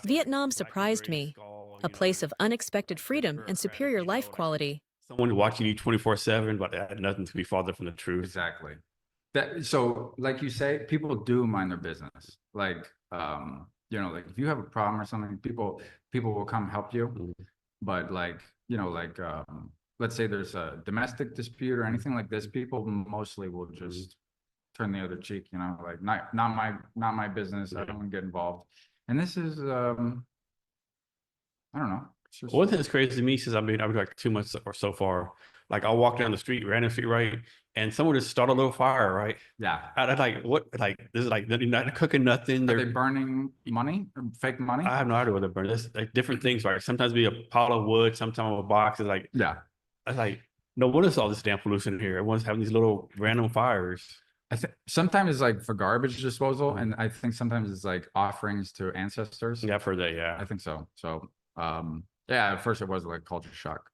Vietnam surprised me, a place of unexpected freedom and superior life quality. Someone watching you 24/7, but that had nothing to be farther from the truth. Exactly. That so like you say, people do mind their business. Like like if you have a problem or something, people will come help you. Mhm. But like, let's say there's a domestic dispute or anything like this, people mostly will just turn the other cheek, like not my business. I don't want to get involved. And this is I don't know. It's just One thing that's crazy to me since I've been like 2 months or so far, like I'll walk down the street, random street, right? And someone just start a little fire, right? yeah. I like, what, like, this is like, they're not cooking nothing. Are they They're, burning money? Fake money? I have no idea what they're burning. There's like different things, right? Sometimes be a pile of wood, sometimes a box. It's like, Yeah. I was like, no, what is all this damn pollution here? Everyone's having these little random fires. I think sometimes it's like for garbage disposal, and I think sometimes it's like offerings to ancestors. Yeah, I've heard that, yeah. I think so. So yeah, at first it was like culture shock.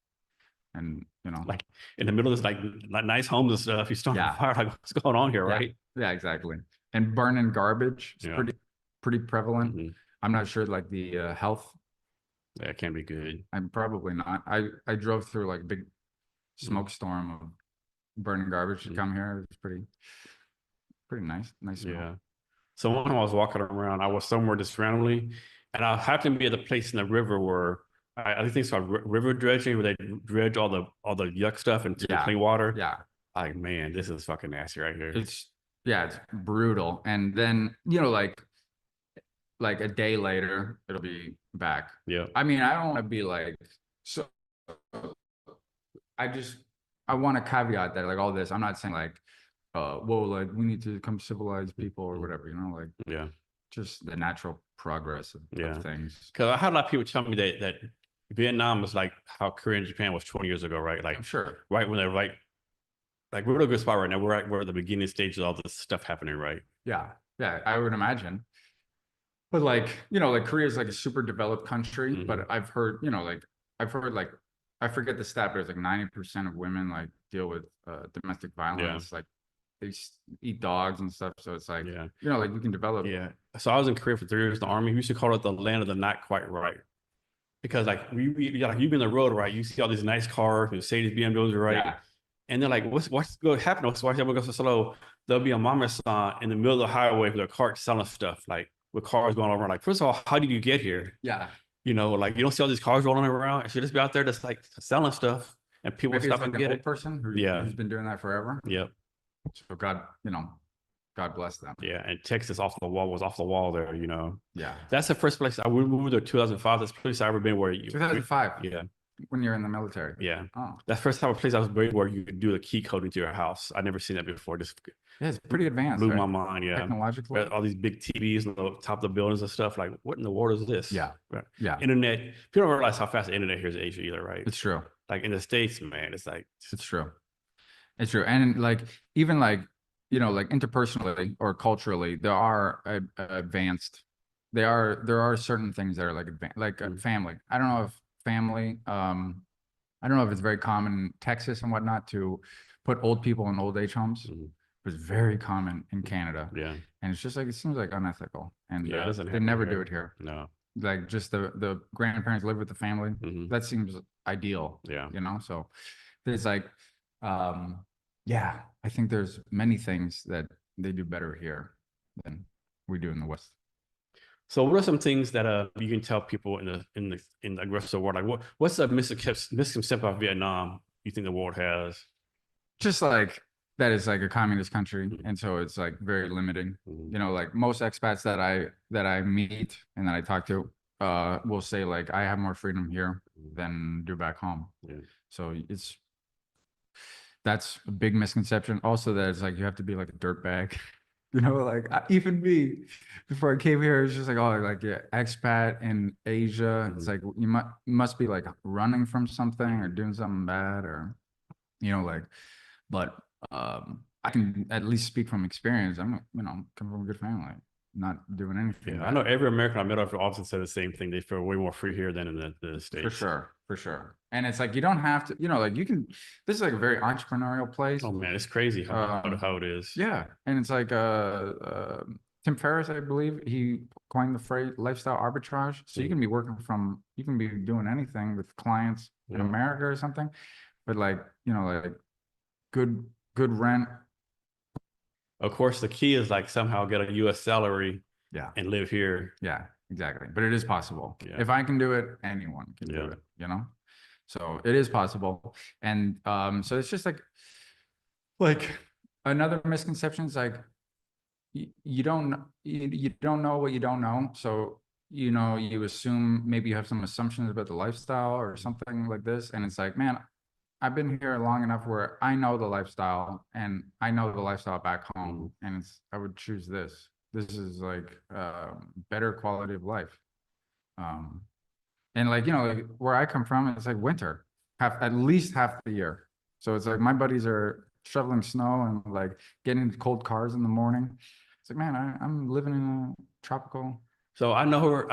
And Like in the middle of this like nice homes and stuff, you start a fire, like what's going on here, yeah, right? yeah, exactly. And burning garbage is Yeah. pretty prevalent. Mhm. I'm not sure like the health. Yeah, it can be good. I'm probably not. I drove through like a big smoke storm of burning garbage to come here. It was pretty nice. Nice smell. Yeah. So one time I was walking around, I was somewhere just randomly, and I happened to be at the place in the river where I think it's called river dredging, where they dredge all the yuck stuff into Yeah. clean water. Yeah. Like, man, this is fucking nasty right here. It's brutal. And then, like a day later, it'll be back. Yeah. I mean, I don't want to be like, so I want to caveat that like all this, I'm not saying like, whoa, like we need to become civilized people or whatever, like Yeah. just the natural progress of things. Because I had a lot of people tell me that Vietnam was like how Korea and Japan was 20 years ago, right? Like, I'm sure. right when they're like we're in a good spot right now. We're at the beginning stage of all this stuff happening, right? Yeah. Yeah, I would imagine. But like, like Korea is like a super developed country, but I've heard, like, I forget the stat, but it's like 90% of women like deal with domestic violence. Like they eat dogs and stuff. So it's like, like you can develop. Yeah. So I was in Korea for 3 years in the army. We used to call it the land of the not quite right. Because like you've been on the road, right? You see all these nice cars, Mercedes, BMWs, right? Yeah. And they're like, what's going to happen? Why everyone goes so slow? There'll be a mama son in the middle of the highway with a cart selling stuff, like with cars going over. Like, first of all, how did you get here? Yeah. Like you don't see all these cars rolling around. It should just be out there just like selling stuff, and people Maybe stop it's like and an get old it. person who's been doing that forever. Yep. So God bless them. Yeah, and Texas was off the wall there. Yeah. That's the first place we moved there 2005. That's the place I ever been where 2005. Yeah. When you're in the military. Yeah. Oh. That's the first time a place I was been where you could do the key code into your house. I never seen that before. Just it's pretty advanced. Blew my mind. Yeah. Technologically. All these big TVs on the top of the buildings and stuff. Like, what in the world is this? Yeah. Right. Yeah. Internet. People don't realize how fast the internet here is in Asia either, right? It's true. Like in the States, man, it's like it's true. It's true. And like even like like interpersonally or culturally, there are advanced. There are certain things that are like advanced, like family. I don't know if family. I don't know if it's very common in Texas and whatnot to put old people in old age homes. It's very common in Canada. Yeah. And it's just like, it seems like unethical. And they never do it here. No. Like just the grandparents live with the family. That seems ideal. Yeah. So there's like, I think there's many things that they do better here than we do in the West. So what are some things that you can tell people in the rest of the world? Like what's a misconception about Vietnam you think the world has? Just like that is like a communist country, and so it's like very limiting. Like most expats that I meet and that I talk to will say like I have more freedom here than do back home. Yeah. So that's a big misconception. Also, that it's like you have to be like a dirtbag. Like even me, before I came here, it's just like, oh, like expat in Asia. It's like you must be like running from something or doing something bad, or but I can at least speak from experience. I'm come from a good family, not doing anything. Yeah, I know every American I met often said the same thing. They feel way more free here than in the States. For sure. And it's like you don't have to, like you can. This is like a very entrepreneurial place. Oh man, it's crazy how it is. Yeah, and it's like Tim Ferriss, I believe, he coined the phrase lifestyle arbitrage. So you can be working from, you can be doing anything with clients in Yeah. America or something, but like, you know, like good rent. Of course, the key is like somehow get a U.S. salary Yeah. and live here. Yeah, exactly. But it is possible. Yeah. If I can do it, anyone can do Yeah. it, you know? So it is possible. And so it's just like another misconception is like you don't know what you don't know. So you know, you assume maybe you have some assumptions about the lifestyle or something like this. And it's like, man, I've been here long enough where I know the lifestyle and I know the lifestyle back home. And I would choose this. This is like better quality of life. And like, you know, like where I come from, it's like winter, at least half the year. So it's like my buddies are shoveling snow and like getting into cold cars in the morning. It's like, man, I'm living in a tropical. So I know